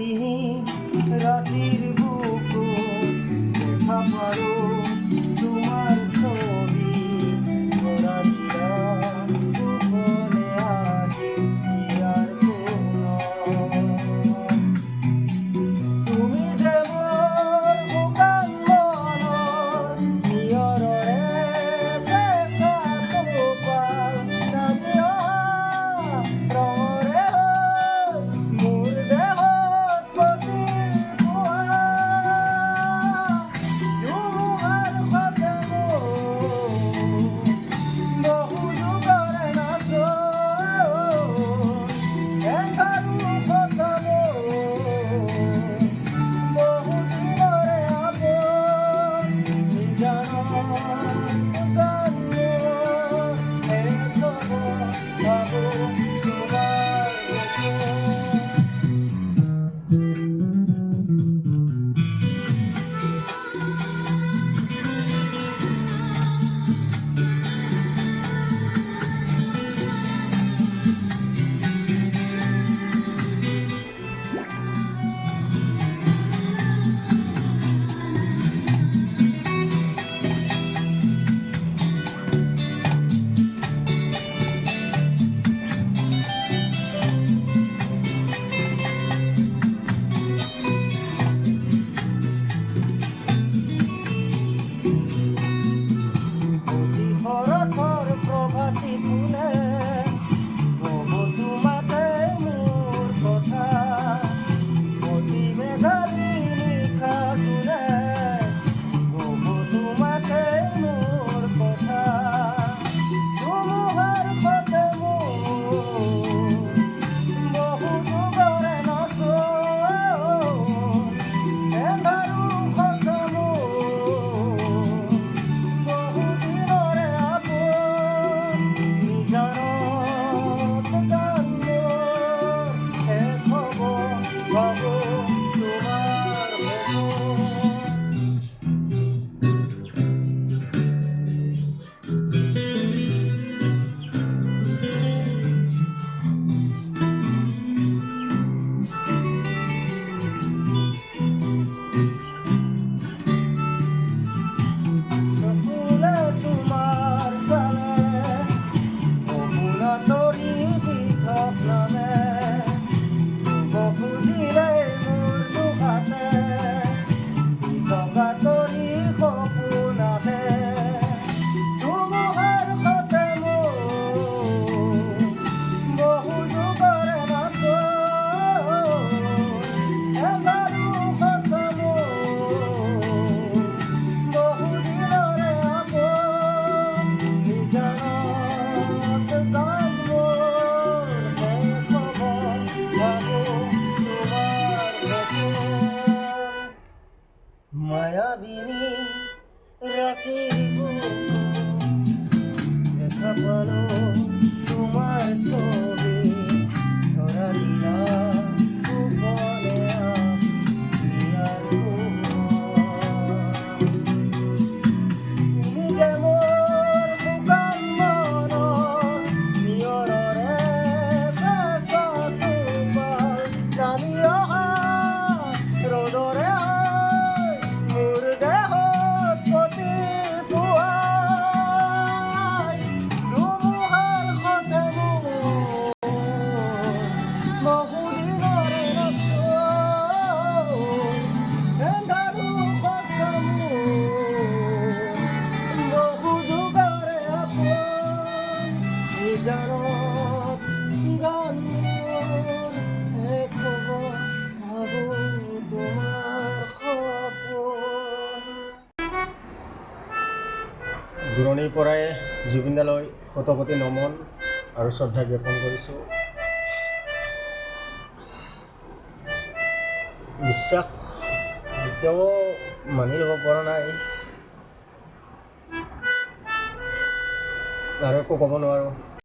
দিন ৰাতিৰ বুকু দেখা পাৰো তোমাৰ ছবি ওৰা দিয়া গোপনে আগে আৰ কোনো তুমি যে মোৰ বোকান মনৰ নিয়ৰৰে চেঁচা কোপাল নামি অহা ৰঙৰে মোৰ দেহত প্ৰতিপুৱা ধুমুহাৰ সতে বহু যুগৰে নাচোন একাৰো সঁচাব বহুদিনৰে আপোন নিজানত গানবোৰ শেষ হ'ব ভাবো তোমাৰ শৰতৰ প্ৰভাতী ফুলে ক'ব তোমাকে মোৰ কথা অতি মেঘালী নিশা জোনে ক'ব তোমাকে মোৰ কথা ধুমুহাৰ সতে বহু যুগৰে নাচোন এন্ধাৰো সঁচা বহুদিনৰে আপোন নিজানত গানবোৰ শেষ হ'ব ভাবো তোমাৰ সপোন চকুলে তোমাৰ চালে সপোনা তৰি দি থপনামে চুব খুজিলে মোৰ দুহাতে থকা তৰি সপোন আহে ধুমুহাৰ সতে বহু যুগৰে নাচোন এবাৰো সঁচা বহুদিনৰে আপোন নিজানত গানবোৰ শেষ হ'ব ভাবো তোমাৰ সপোন মায়াবিনী ৰাতিৰ বুকুত দেখা পালো তোমাৰ ছবি ধৰা দিলা গোপনে আহি আৰ কোনো তুমি যে মোৰ বোকান মনৰ নিয়ৰৰে চেঁচা কোপাল নামি অহা ৰ'দৰে মোৰ দেহত প্ৰতিপুৱাই ধুমুহাৰ সতে বহুদিনৰে নাচোন এন্ধাৰো সঁচা বহু যুগৰে আপোন নিজানত গানবোৰ শেষ হ'ব ভাবো তোমাৰ সপোন দূৰণিৰ পৰাই জুবিনদালৈ শতকোটি নমন আৰু শ্ৰদ্ধা জ্ঞাপন কৰিছোঁ। বিশ্বাস এতিয়াও মানি ল'ব পৰা নাই আৰু একো ক'ব নোৱাৰোঁ।